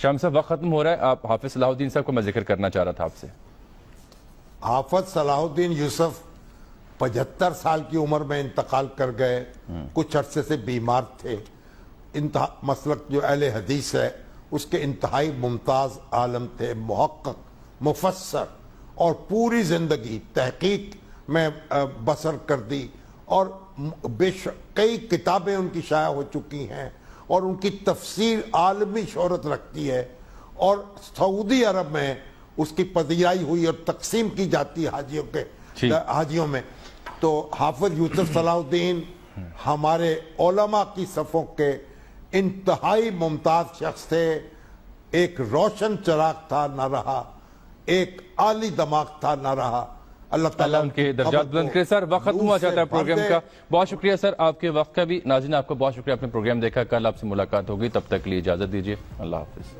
شام صاحب وقت ختم ہو رہا ہے. آپ حافظ صلاح الدین صاحب کو میں ذکر کرنا چاہ رہا تھا آپ سے. حافظ صلاح الدین یوسف 75 سال کی عمر میں انتقال کر گئے. کچھ عرصے سے بیمار تھے. مسلک جو اہل حدیث ہے اس کے انتہائی ممتاز عالم تھے, محقق, مفسر, اور پوری زندگی تحقیق میں بسر کر دی, اور کئی کتابیں ان کی شائع ہو چکی ہیں, اور ان کی تفسیر عالمی شہرت رکھتی ہے, اور سعودی عرب میں اس کی پذیرائی ہوئی اور تقسیم کی جاتی ہے حاجیوں میں. تو حافظ یوسف صلاح الدین ہمارے علماء کی صفوں کے انتہائی ممتاز شخص تھے. ایک روشن چراغ تھا نہ رہا, ایک عالی دماغ تھا نہ رہا. اللہ تعالیٰ ان کے درجات بلند کرے. سر وقت ختم ہوا چاہتا ہے پروگرام کا. بہت شکریہ سر آپ کے وقت کا بھی. ناظرین آپ کو بہت شکریہ, آپ نے پروگرام دیکھا. کل آپ سے ملاقات ہوگی, تب تک کے لیے اجازت دیجیے. اللہ حافظ.